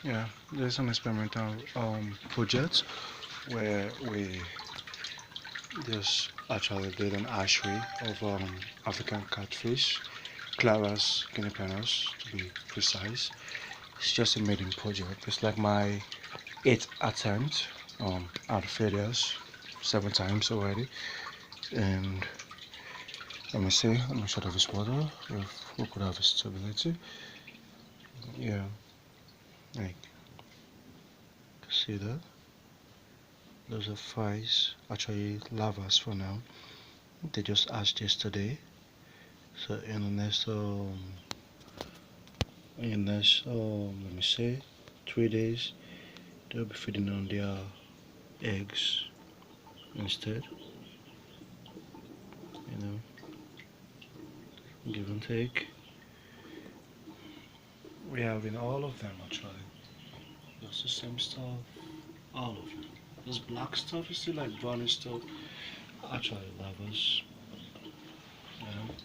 Yeah, there's an experimental project where we just actually did an hatchery of African catfish, Clara's guinea pinos to be precise. It's just a maiden project. It's like my eighth attempt out of failures 7 times already. And let me see, let me shut off this water if we could have stability. Yeah, like see that? Those are fries, actually lavas for now. They just hatched yesterday. So let me say 3 days they'll be feeding on their eggs instead, you know, give and take. We have in all of them actually. Just the same stuff, all of them. This black stuff is still like brownish stuff. Actually lavas, you know.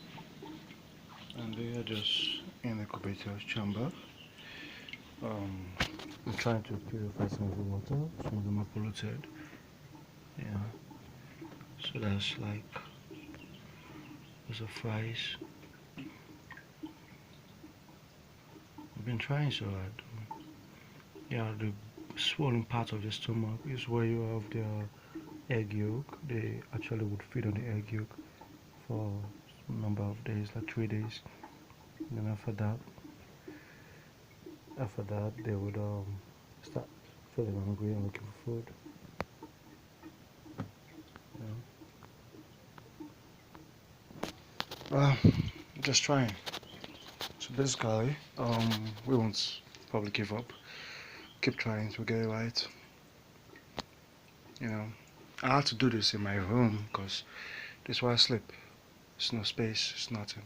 And they are just in the incubator chamber. Um, I'm trying to purify some of the water. Some of them are polluted. Yeah. So that's like those are fries. I've been trying so hard. Yeah, the swollen part of the stomach is where you have the egg yolk. They actually would feed on the egg yolk for some number of days, like 3 days. And then after that, they would start feeling hungry and looking for food. Well, just trying. So basically, we won't probably give up. Keep trying to get it right. You know, I have to do this in my room because this is where I sleep. There's no space. It's nothing.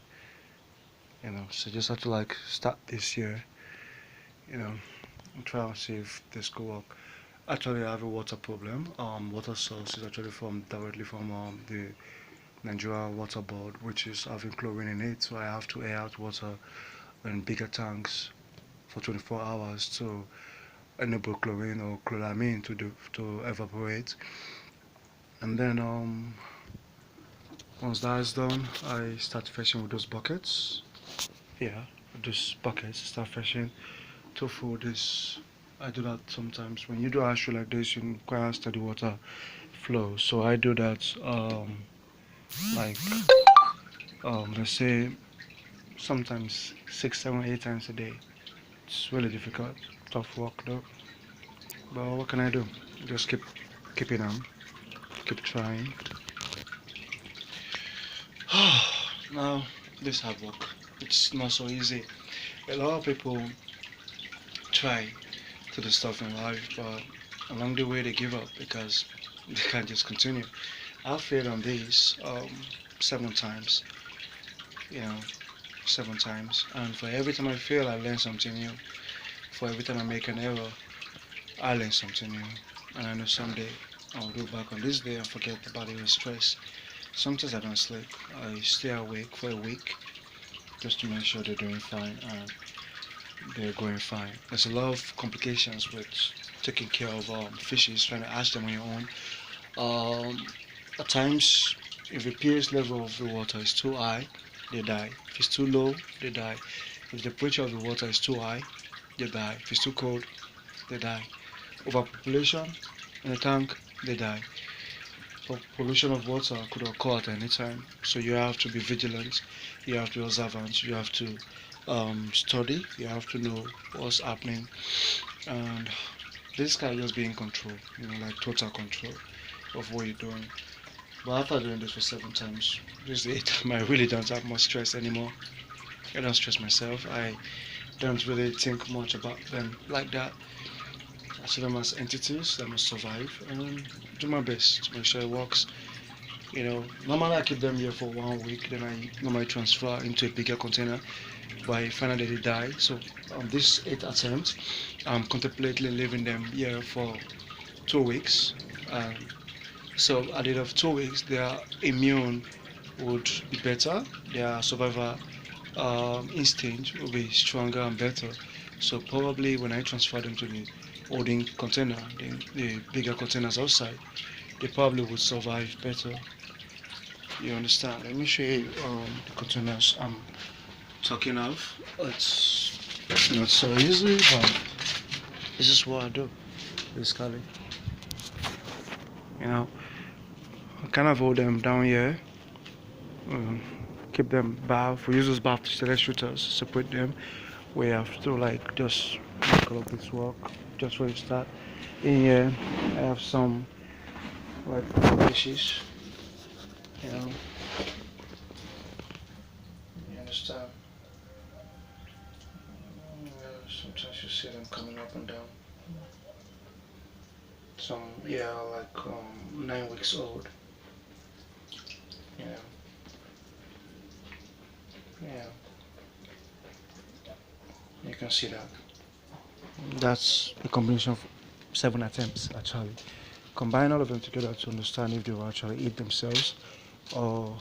So just have to like start this year. You know, and try and see if this could work. Actually, I have a water problem. Water source is actually from directly from the Nigeria Water Board, which is having chlorine in it. So I have to air out water in bigger tanks for 24 hours to enable chlorine or chloramine to evaporate. And then once that is done, I start fishing with those buckets. Yeah, with those buckets, start fishing to food this. I do that sometimes. When you do actually like this, you require steady water flow. So I do that like let's say sometimes 6, 7, 8 times a day. It's really difficult, tough work though. But what can I do? Just keeping on, keep trying. Now this hard work, it's not so easy. A lot of people try to do stuff in life, but along the way they give up because they can't just continue. I've failed on this 7 times, you know, 7 times, and for every time I fail, I learn something new. For every time I make an error, I learn something new, and I know someday I'll look back on this day and forget about it with stress. Sometimes I don't sleep. I stay awake for a week just to make sure they're doing fine and they're going fine. There's a lot of complications with taking care of fishes, trying to hatch them on your own. Um, at times, if the pH level of the water is too high, they die. If it's too low, they die. If the temperature of the water is too high, they die. If it's too cold, they die. Overpopulation in the tank, they die. Pollution of water could occur at any time, so you have to be vigilant, you have to be observant, you have to study, you have to know what's happening, and this guy just be in control, like total control of what you're doing. But after doing this for 7 times, this is 8 time, I really don't have much stress anymore. I don't stress myself. I don't really think much about them like that. I see them as entities that must survive and do my best to make sure it works. Normally I keep them here for 1 week, then I normally transfer into a bigger container, but I find out that they die. So on this 8 attempt, I'm contemplating leaving them here for 2 weeks. So at the end of 2 weeks, their immune would be better, their survival instinct will be stronger and better. So probably when I transfer them to the holding container, the bigger containers outside, they probably would survive better. You understand? Let me show you the containers I'm talking of. It's not so easy, but this is what I do basically. You know, I kind of hold them down here. Um, Keep them bath. We use those bath select shooters, separate them. We have to like just make all of this work just for you start. In here, I have some like fishes. You know, you understand? Sometimes you see them coming up and down. Some, yeah, like 9 weeks old. Yeah, yeah. You can see that. That's a combination of 7 attempts actually. Combine all of them together to understand if they will actually eat themselves or